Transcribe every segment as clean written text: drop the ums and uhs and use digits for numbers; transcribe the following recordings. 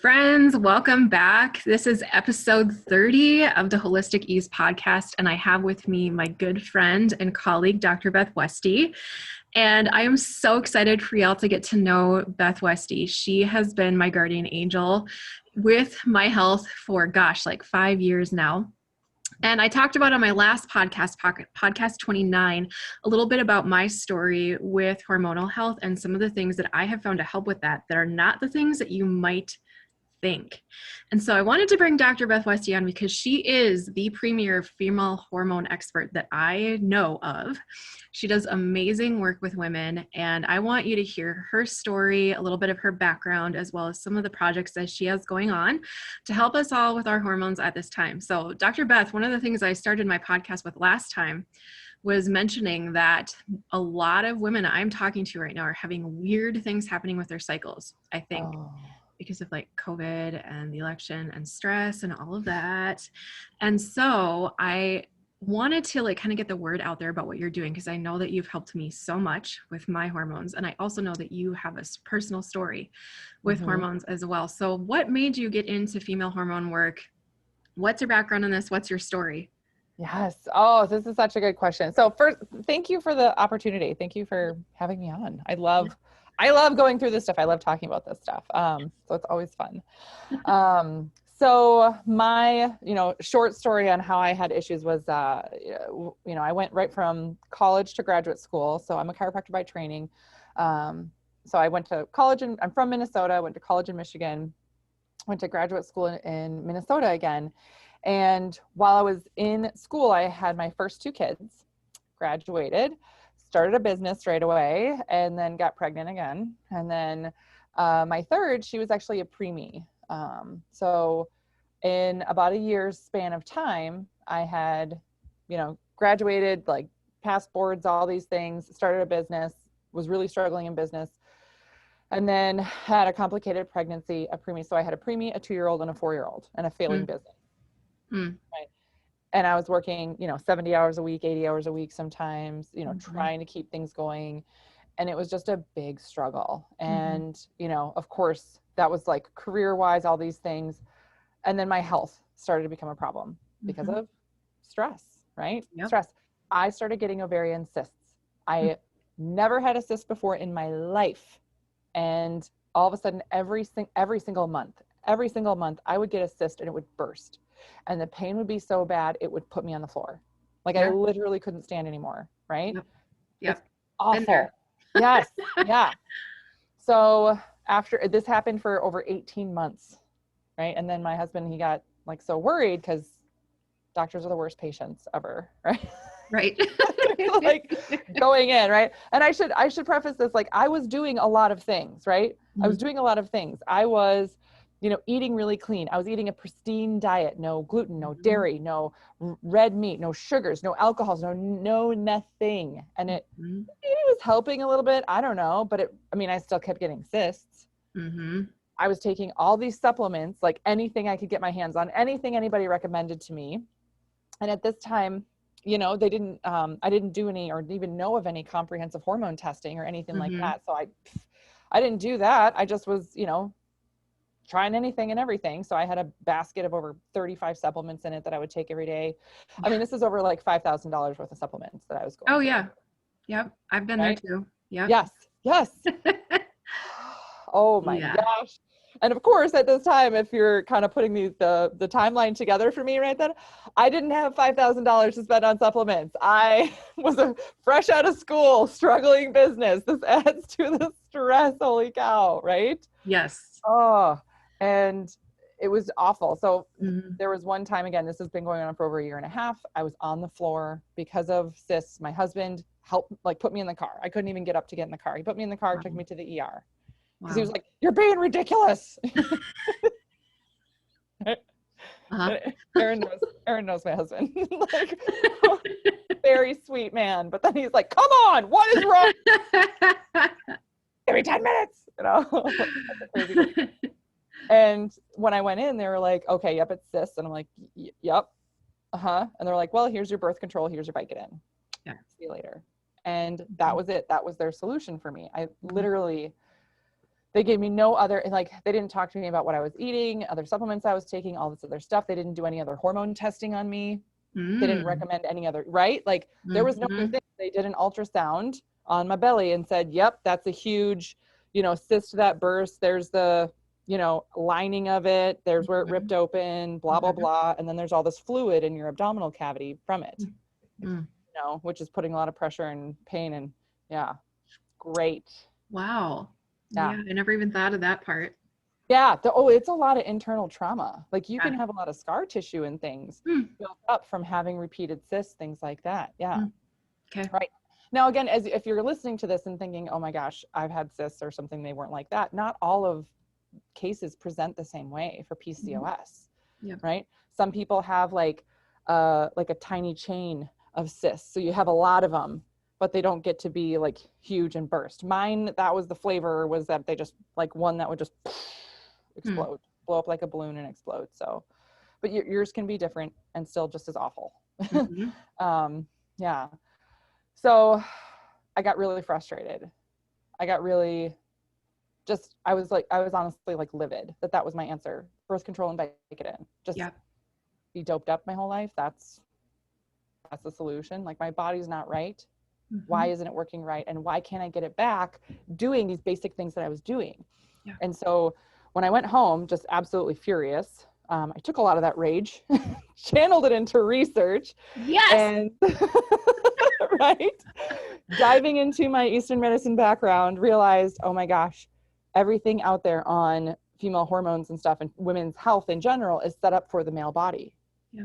Friends, welcome back. This is episode 30 of the Holistic Ease podcast, and I have with me my good friend and colleague, Dr. Beth Westie. And I am so excited for y'all to get to know Beth Westie. She has been my guardian angel with my health for, like 5 years now. And I talked about on my last podcast, podcast 29, a little bit about my story with hormonal health and some of the things that I have found to help with that are not the things that you might think. And so I wanted to bring Dr. Beth Westie on because she is the premier female hormone expert that I know of. She does amazing work with women, and I want you to hear her story, a little bit of her background, as well as some of the projects that she has going on to help us all with our hormones at this time. So Dr. Beth, one of the things I started my podcast with last time was mentioning that a lot of women I'm talking to right now are having weird things happening with their cycles, I think. Because of like COVID and the election and stress and all of that. And so I wanted to kind of get the word out there about what you're doing, because I know that you've helped me so much with my hormones. And I also know that you have a personal story with hormones as well. So what made you get into female hormone work? What's your background in this? What's your story? Yes. Oh, this is such a good question. So first, thank you for the opportunity. Thank you for having me on. I love going through this stuff. I love talking about this stuff. So it's always fun. So my, short story on how I had issues was, I went right from college to graduate school. So I'm a chiropractor by training. So I went to college and I'm from Minnesota. I went to college in Michigan, went to graduate school in Minnesota again. And while I was in school, I had my first two kids, graduated, started a business right away, and then got pregnant again. And then my third, she was actually a preemie. So in about a year's span of time, I had, graduated, passed boards, all these things, started a business, was really struggling in business, and then had a complicated pregnancy, a preemie. So I had a preemie, a 2-year-old, and a 4-year-old, and a failing business. Right. And I was working, 70 hours a week, 80 hours a week sometimes, trying to keep things going. And it was just a big struggle. And, of course, that was like career-wise, all these things. And then my health started to become a problem because of stress, right? Yep. Stress. I started getting ovarian cysts. I never had a cyst before in my life. And all of a sudden, every single month, I would get a cyst and it would burst. And the pain would be so bad, it would put me on the floor. I literally couldn't stand anymore. Right. Yep. It's awful. Yes. Yeah. So after this happened for over 18 months. Right. And then my husband, he got so worried because doctors are the worst patients ever. Right. Right. Going in. Right. And I should preface this, I was doing a lot of things, right? I was doing a lot of things. I was, eating really clean. I was eating a pristine diet, no gluten, no dairy, no red meat, no sugars, no alcohols, no nothing. And it was helping a little bit. I don't know, but I still kept getting cysts. I was taking all these supplements, anything I could get my hands on, anything anybody recommended to me. And at this time, I didn't do any or even know of any comprehensive hormone testing or anything like that. So I didn't do that. I just was, trying anything and everything. So I had a basket of over 35 supplements in it that I would take every day. This is over $5,000 worth of supplements that I was going through. Yeah. Yep. I've been there too. Yeah. Yes. Oh my gosh. And of course, at this time, if you're kind of putting the timeline together for me right then, I didn't have $5,000 to spend on supplements. I was fresh out of school, struggling business. This adds to the stress. Holy cow. Right? Yes. Oh, and it was awful. So there was one time, again, this has been going on for over a year and a half. I was on the floor because of cysts. My husband helped, put me in the car. I couldn't even get up to get in the car. He put me in the car, took me to the ER. Because he was like, "You're being ridiculous." Aaron knows my husband. Very sweet man. But then he's like, "Come on, what is wrong? Give me 10 minutes." And when I went in, they were like, "Okay, yep, it's cysts." And I'm like, "Yep. And they're like, "Well, here's your birth control. Here's your Vicodin. Yeah. See you later." And that was it. That was their solution for me. I literally They gave me no other, like, they didn't talk to me about what I was eating, other supplements I was taking, all this other stuff. They didn't do any other hormone testing on me. They didn't Mm. recommend any other, right? Like, there was no other Mm-hmm. thing. They did an ultrasound on my belly and said, yep, that's a huge, cyst that burst. There's the, lining of it. There's where it Mm-hmm. ripped open, blah, blah, blah. And then there's all this fluid in your abdominal cavity from it, Mm-hmm. which is putting a lot of pressure and pain. And yeah, great. Wow. Yeah. Yeah, I never even thought of that part. Yeah. It's a lot of internal trauma. Like, you can Yeah. have a lot of scar tissue and things Mm. built up from having repeated cysts, things like that. Yeah. Okay. Right. Now, again, if you're listening to this and thinking, oh my gosh, I've had cysts or something, they weren't like that. Not all of cases present the same way for PCOS, Yeah. right? Some people have like a tiny chain of cysts. So you have a lot of them, but they don't get to be like huge and burst. Mine, that was the flavor, was that they just like one that would just explode, blow up like a balloon and explode. So, but yours can be different and still just as awful. Mm-hmm. Yeah. So I got really frustrated. I got really I was honestly like livid that was my answer. Birth control and Vicodin. Just be doped up my whole life. That's the solution. Like, my body's not right. Mm-hmm. Why isn't it working right? And why can't I get it back doing these basic things that I was doing? Yeah. And so when I went home, just absolutely furious, I took a lot of that rage, channeled it into research. Yes. And right? Diving into my Eastern medicine background, realized, oh my gosh, everything out there on female hormones and stuff and women's health in general is set up for the male body. Yeah.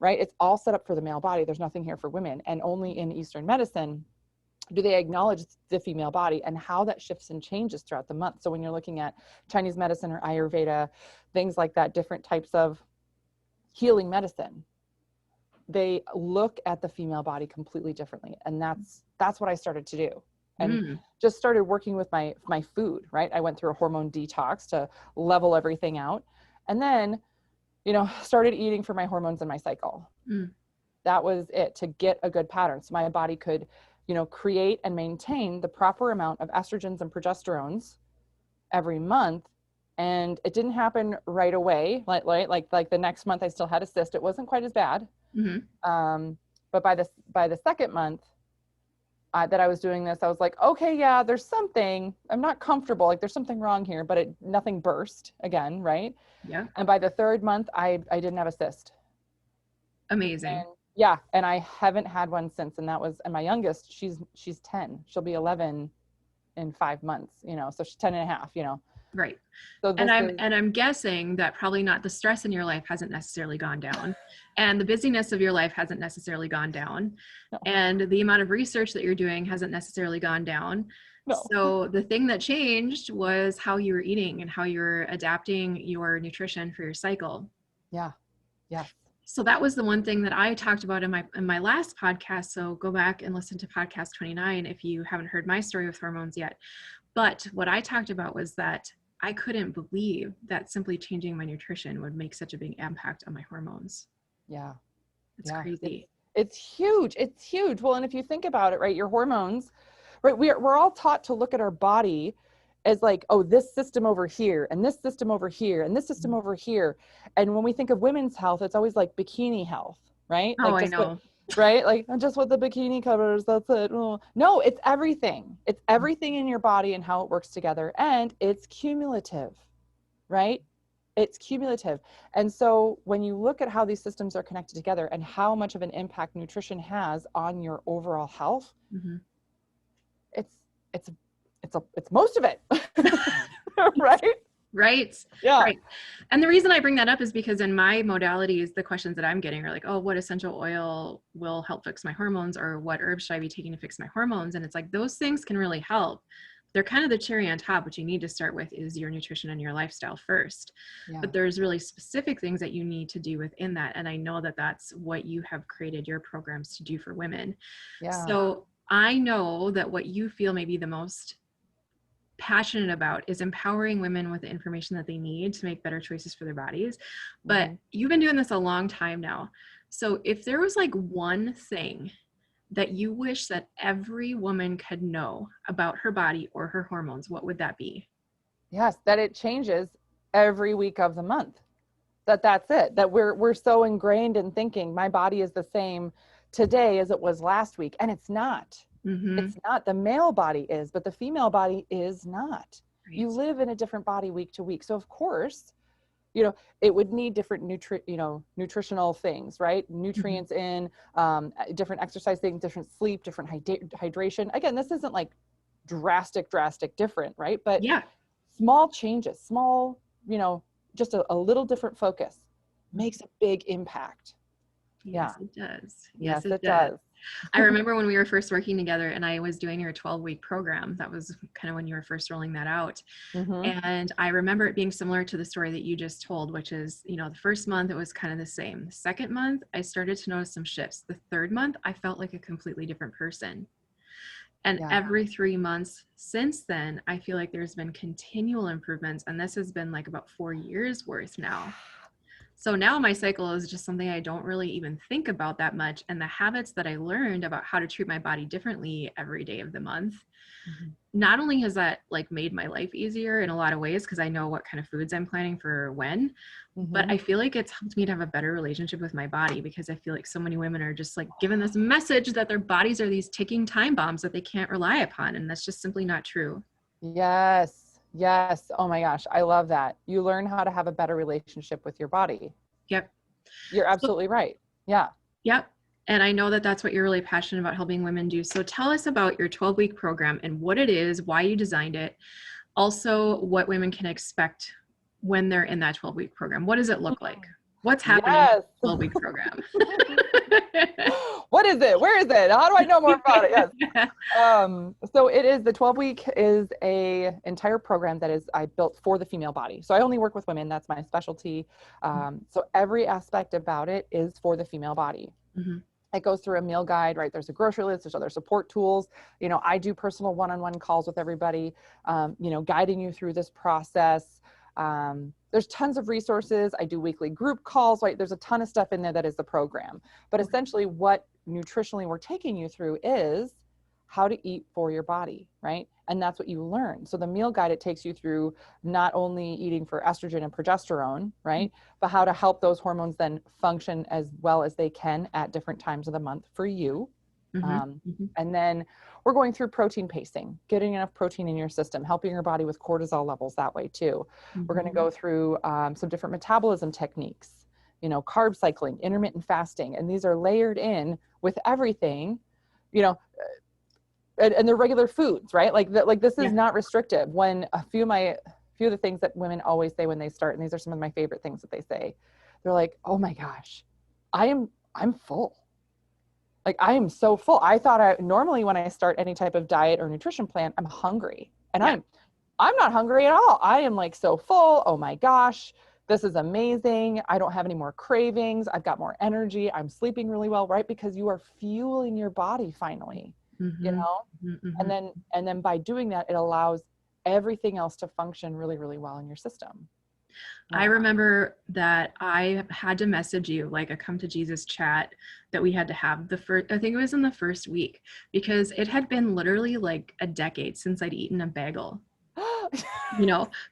Right? It's all set up for the male body. There's nothing here for women. And only in Eastern medicine do they acknowledge the female body and how that shifts and changes throughout the month. So when you're looking at Chinese medicine or Ayurveda, things like that, different types of healing medicine, they look at the female body completely differently. And that's what I started to do. And just started working with my food, right? I went through a hormone detox to level everything out. And then, started eating for my hormones and my cycle. That was it, to get a good pattern. So my body could, create and maintain the proper amount of estrogens and progesterones every month. And it didn't happen right away. Like the next month I still had a cyst. It wasn't quite as bad. But by the second month that I was doing this, I was like, okay, yeah, there's something, I'm not comfortable. Like, there's something wrong here, but nothing burst again. Right. Yeah. And by the third month, I didn't have a cyst. Amazing. And I haven't had one since. And my youngest, she's 10, she'll be 11 in 5 months, so she's 10 and a half, Right. So I'm guessing that probably not the stress in your life hasn't necessarily gone down, and the busyness of your life hasn't necessarily gone down, and the amount of research that you're doing hasn't necessarily gone down. No. So the thing that changed was how you were eating and how you're adapting your nutrition for your cycle. Yeah. Yeah. So that was the one thing that I talked about in my last podcast. So go back and listen to podcast 29 if you haven't heard my story with hormones yet. But what I talked about was that I couldn't believe that simply changing my nutrition would make such a big impact on my hormones. Yeah. It's crazy. It's huge. It's huge. Well, and if you think about it, right, your hormones, right, we're all taught to look at our body as like, oh, this system over here and this system over here and this system over here. And when we think of women's health, it's always like bikini health, right? Oh, like I know. Right? Like, just what the bikini covers, that's it. Oh. No, it's everything. It's everything in your body and how it works together. And it's cumulative, right? It's cumulative. And so when you look at how these systems are connected together and how much of an impact nutrition has on your overall health, it's most of it, right? Right. Yeah. Right. And the reason I bring that up is because in my modalities, the questions that I'm getting are like, oh, what essential oil will help fix my hormones, or what herbs should I be taking to fix my hormones? And it's like, those things can really help. They're kind of the cherry on top. What you need to start with is your nutrition and your lifestyle first. Yeah. But there's really specific things that you need to do within that. And I know that that's what you have created your programs to do for women. Yeah. So I know that what you feel may be the most passionate about is empowering women with the information that they need to make better choices for their bodies. But you've been doing this a long time now. So if there was like one thing that you wish that every woman could know about her body or her hormones, what would that be? Yes, that it changes every week of the month. That's it. That we're so ingrained in thinking my body is the same today as it was last week, and it's not. Mm-hmm. It's not. The male body is, but the female body is not. You Right. live in a different body week to week. So of course, you know, it would need different nutritional things, right? Mm-hmm. Nutrients in, different exercise things, different sleep, different hydration. Again, this isn't like drastic different, right? But Yeah. small changes, small, just a little different focus makes a big impact. Yeah. Yes, it does. Yes, Yes, it it does. does. I remember when we were first working together and I was doing your 12-week program. That was kind of when you were first rolling that out. Mm-hmm. And I remember it being similar to the story that you just told, which is, the first month it was kind of the same. The second month, I started to notice some shifts. The third month, I felt like a completely different person. And Yeah. every 3 months since then, I feel like there's been continual improvements. And this has been like about 4 years worth now. So now my cycle is just something I don't really even think about that much. And the habits that I learned about how to treat my body differently every day of the month, Mm-hmm. not only has that like made my life easier in a lot of ways because I know what kind of foods I'm planning for when, but Mm-hmm. I feel like it's helped me to have a better relationship with my body because I feel like so many women are just like given this message that their bodies are these ticking time bombs that they can't rely upon. And that's just simply not true. Yes. Yes. Oh my gosh. I love that. You learn how to have a better relationship with your body. Yep. You're So, absolutely right. Yeah. yep. And I know that that's what you're really passionate about helping women do. So tell us about your 12-week program and what it is, why you designed it. Also, what women can expect when they're in that 12-week program. What does it look like? What's happening in Yes. the 12-week program? What is it? Where is it? How do I know more about it? Yes. So it is, the 12-week is a entire program that is I built for the female body. So I only work with women. That's my specialty. So every aspect about it is for the female body. Mhm. It goes through a meal guide, right? There's a grocery list, there's other support tools. I do personal one-on-one calls with everybody, guiding you through this process. There's tons of resources. I do weekly group calls, right? There's a ton of stuff in there that is the program. But Okay. essentially what nutritionally we're taking you through is how to eat for your body, right? And that's what you learn. So the meal guide, it takes you through not only eating for estrogen and progesterone, right? But how to help those hormones then function as well as they can at different times of the month for you. Mhm. Um, Mhm. and then we're going through protein pacing, getting enough protein in your system, helping your body with cortisol levels that way too. We're going to Mhm. go through some different metabolism techniques, carb cycling, intermittent fasting, and these are layered in with everything, you know, and the regular foods, right? Like this is Yeah. not restrictive. When a few of the things that women always say when they start, and these are some of my favorite things that they say, they're like, "Oh my gosh, I'm full. Like I am so full. I thought normally when I start any type of diet or nutrition plan, I'm hungry, and Yeah. I'm not hungry at all. I am like so full. Oh my gosh, this is amazing. I don't have any more cravings. I've got more energy. I'm sleeping really well, right? Because you are fueling your body finally, you Mhm. know? Mhm. And Mhm. then by doing that, it allows everything else to function really, really well in your system. I Yeah. remember that I had to message you like a come to Jesus chat that we had to have the first, I think it was in the first week, because it had been literally like a decade since I'd eaten a bagel,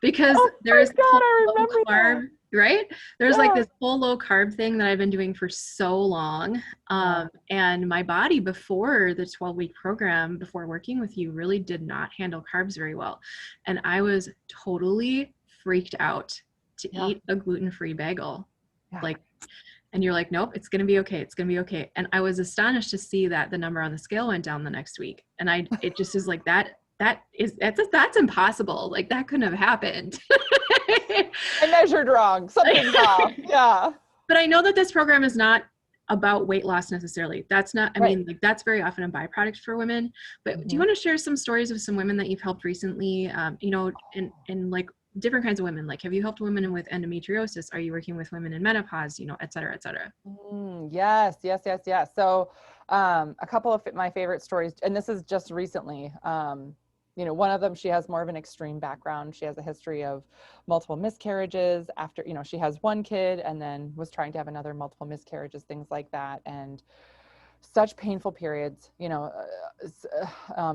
because Oh my there's God, whole I low remember that. carb, right? There's like Yeah. this whole low carb thing that I've been doing for so long. Yeah. And my body before the 12-week program, before working with you, really did not handle carbs very well. And I was totally freaked out to Yeah. eat a gluten-free bagel. Yeah. Like, and you're like, nope, it's going to be okay. It's going to be okay. And I was astonished to see that the number on the scale went down the next week. And it just is like that's impossible. Like that couldn't have happened. I measured wrong. Something's off. Yeah. But I know that this program is not about weight loss necessarily. That's not, I Right. mean, like that's very often a byproduct for women. But do you Mm-hmm. want to share some stories of some women that you've helped recently? And like different kinds of women. Like, have you helped women with endometriosis? Are you working with women in menopause? Et cetera, et cetera. Yes, yes, yes, yes. So, a couple of my favorite stories, and this is just recently. One of them, she has more of an extreme background. She has a history of multiple miscarriages after, she has one kid and then was trying to have another multiple miscarriages, things like that. And such painful periods,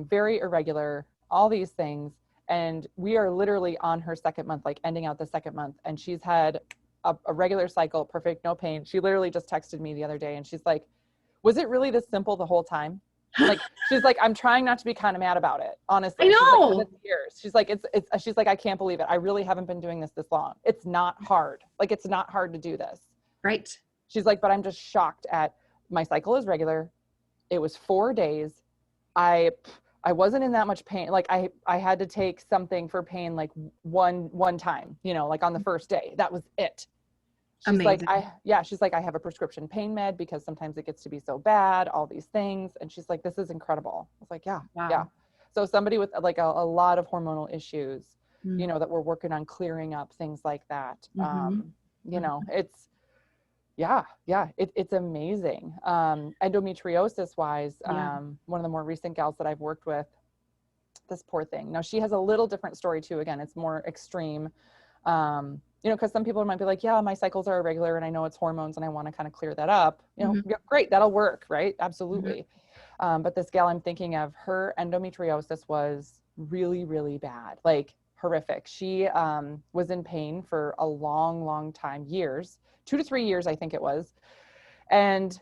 very irregular, all these things. And we are literally on her second month, like ending out the second month. And she's had a regular cycle, perfect, no pain. She literally just texted me the other day and she's like, was it really this simple the whole time? Like, she's like, I'm trying not to be kind of mad about it. Honestly. I She's like, know. "'Cause it's years." She's like, she's like, I can't believe it. I really haven't been doing this long. It's not hard. Like, it's not hard to do this. Right. She's like, but I'm just shocked at my cycle is regular. It was 4 days. I wasn't in that much pain. Like I had to take something for pain, like one time, you know, like on the first day, that was it. She's Amazing. like, she's like, I have a prescription pain med because sometimes it gets to be so bad, all these things. And she's like, this is incredible. I was like, yeah, Wow. yeah. So somebody with like a lot of hormonal issues, Mm. you know, that we're working on clearing up, things like that. You know, it's, it's amazing. Endometriosis wise, one of the more recent gals that I've worked with, this poor thing. Now she has a little different story too. Again, it's more extreme. You know, because some people might be like, yeah, my cycles are irregular and I know it's hormones and I want to kind of clear that up. You know, yeah, great, that'll work, right? Absolutely. But this gal I'm thinking of, her endometriosis was really, really bad, like horrific. She was in pain for a long, long time, years, 2 to 3 years, I think it was. And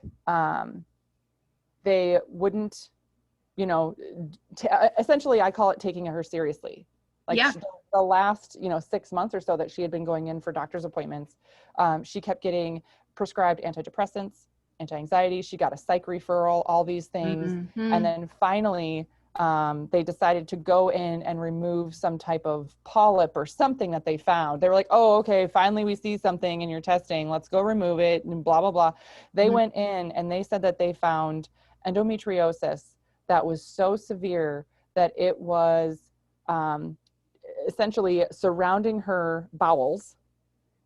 they wouldn't, you know, essentially I call it taking her seriously. Like the last, 6 months or so that she had been going in for doctor's appointments, she kept getting prescribed antidepressants, anti-anxiety. She got a psych referral, all these things. And then finally, they decided to go in and remove some type of polyp or something that they found. They were like, oh, okay, finally we see something in your testing. Let's go remove it and blah, blah, blah. They went in and they said that they found endometriosis that was so severe that it was essentially surrounding her bowels.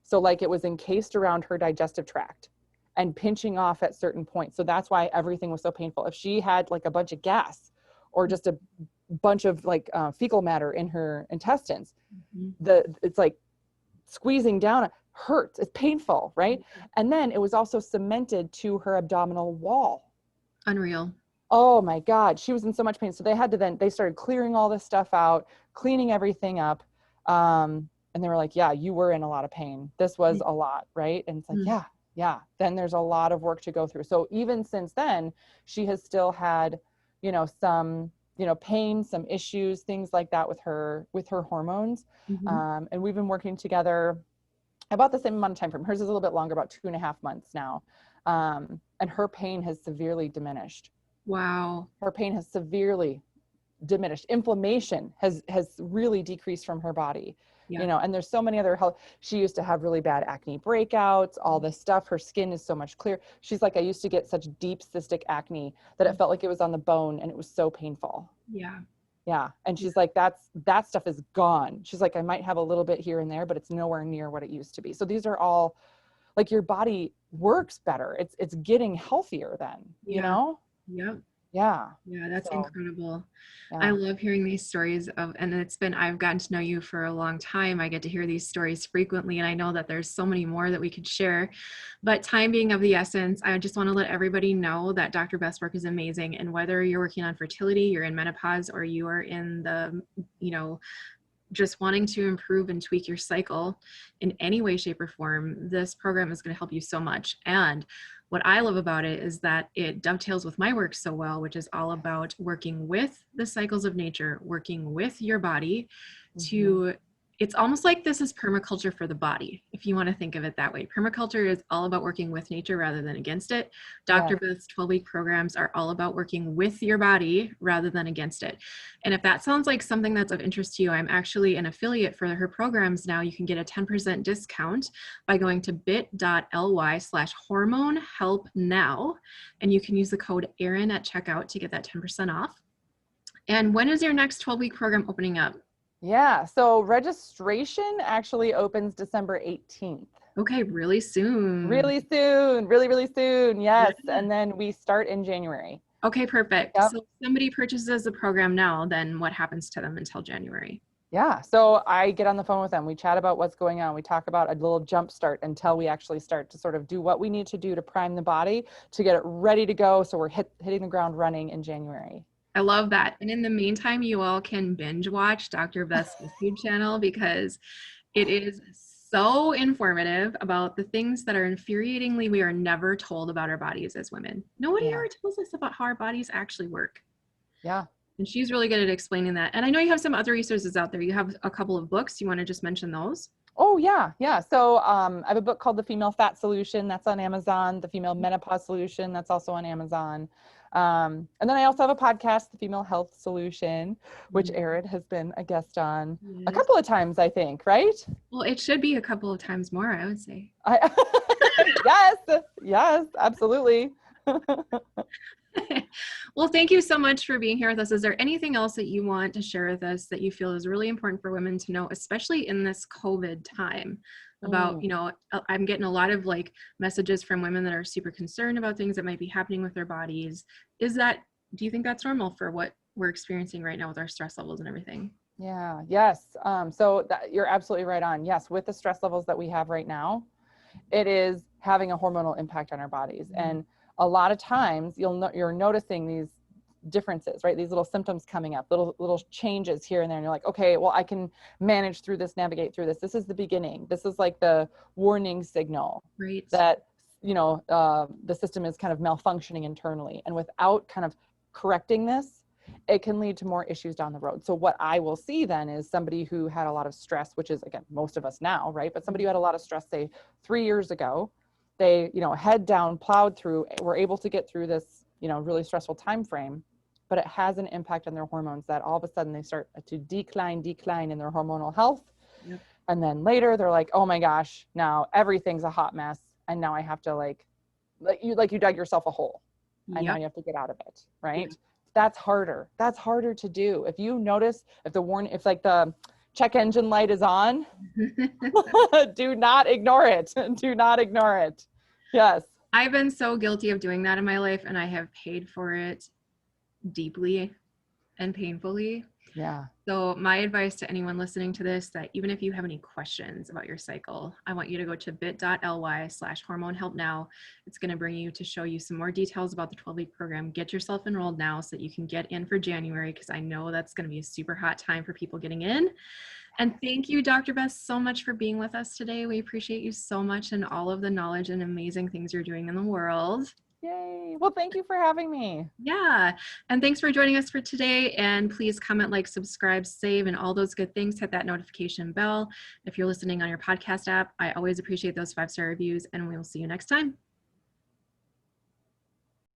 So like it was encased around her digestive tract and pinching off at certain points. So that's why everything was so painful. If she had like a bunch of gas or just a bunch of like fecal matter in her intestines, it's like squeezing down, it hurts, it's painful, right? And then it was also cemented to her abdominal wall. Unreal. Oh my God, she was in so much pain. So they started clearing all this stuff out, cleaning everything up. And they were like, yeah, you were in a lot of pain. This was a lot, right? And it's like, yeah. Then there's a lot of work to go through. So even since then, she has still had, some, pain, some issues, things like that with her hormones. And we've been working together about the same amount of time frame. Hers is a little bit longer, about 2.5 months now. And her pain has severely diminished. Wow. Her pain has severely diminished. Inflammation has really decreased from her body. And there's so many other health. She used to have really bad acne breakouts, all this stuff. Her skin is so much clearer. She's like, I used to get such deep cystic acne that it felt like it was on the bone and it was so painful. Yeah. And she's like, that stuff is gone. She's like, I might have a little bit here and there, but it's nowhere near what it used to be. So these are all like, your body works better. It's getting healthier then, you know? Yeah, that's incredible. I love hearing these stories and I've gotten to know you for a long time. I get to hear these stories frequently, and I know that there's so many more that we could share, but time being of the essence, I just want to let everybody know that Dr. Beth's work is amazing. And whether you're working on fertility, you're in menopause, or you are in the, just wanting to improve and tweak your cycle in any way, shape, or form, this program is going to help you so much. And what I love about it is that it dovetails with my work so well, which is all about working with the cycles of nature, working with your body to, it's almost like this is permaculture for the body, if you want to think of it that way. Permaculture is all about working with nature rather than against it. Dr. Beth's 12-week programs are all about working with your body rather than against it. And if that sounds like something that's of interest to you, I'm actually an affiliate for her programs now. You can get a 10% discount by going to bit.ly/hormone help now. And you can use the code Erin at checkout to get that 10% off. And when is your next 12-week program opening up? Yeah, so registration actually opens December 18th. Okay, really soon. Really soon, really, really soon, yes. And then we start in January. Okay, perfect. So if somebody purchases the program now, then what happens to them until January? Yeah, so I get on the phone with them. We chat about what's going on. We talk about a little jump start until we actually start to sort of do what we need to do to prime the body to get it ready to go. So we're hitting the ground running in January. I love that. And in the meantime, you all can binge watch Dr. Beth's YouTube channel because it is so informative about the things that are infuriatingly we are never told about our bodies as women. Nobody Yeah. ever tells us about how our bodies actually work. Yeah. And she's really good at explaining that. And I know you have some other resources out there. You have a couple of books. You want to just mention those? Oh yeah, yeah. So I have a book called The Female Fat Solution, that's on Amazon. The Female Menopause Solution, that's also on Amazon. And then I also have a podcast, The Female Health Solution, which Erin has been a guest on a Yes. couple of times, I think, right? Well, it should be a couple of times more, I would say. Yes, yes, absolutely. Well, thank you so much for being here with us. Is there anything else that you want to share with us that you feel is really important for women to know, especially in this COVID time? About, I'm getting a lot of like messages from women that are super concerned about things that might be happening with their bodies. Do you think that's normal for what we're experiencing right now with our stress levels and everything? Yeah, yes. So you're absolutely right on. Yes, with the stress levels that we have right now, it is having a hormonal impact on our bodies. And a lot of times you're noticing these differences, right? These little symptoms coming up, little changes here and there. And you're like, okay, well, I can manage through this, navigate through this. This is the beginning. This is like the warning signal Right. that, the system is kind of malfunctioning internally. And without kind of correcting this, it can lead to more issues down the road. So what I will see then is somebody who had a lot of stress, which is, again, most of us now, right? But somebody who had a lot of stress, say 3 years ago, they, head down, plowed through, were able to get through this, really stressful time frame, but it has an impact on their hormones that all of a sudden they start to decline in their hormonal health. Yep. And then later they're like, oh my gosh, now everything's a hot mess. And now I have to like you dug yourself a hole and now you have to get out of it. Right. Yep. That's harder to do. If you notice, if the check engine light is on, do not ignore it. Do not ignore it. Yes. I've been so guilty of doing that in my life, and I have paid for it deeply and painfully. Yeah. So my advice to anyone listening to this, that even if you have any questions about your cycle, I want you to go to bit.ly/hormone help now. It's going to bring you to show you some more details about the 12-week program. Get yourself enrolled now so that you can get in for January, because I know that's going to be a super hot time for people getting in. And thank you, Dr. Beth, so much for being with us today. We appreciate you so much and all of the knowledge and amazing things you're doing in the world. Yay. Well, thank you for having me. Yeah. And thanks for joining us for today. And please comment, like, subscribe, save, and all those good things. Hit that notification bell. If you're listening on your podcast app, I always appreciate those 5-star reviews, and we will see you next time.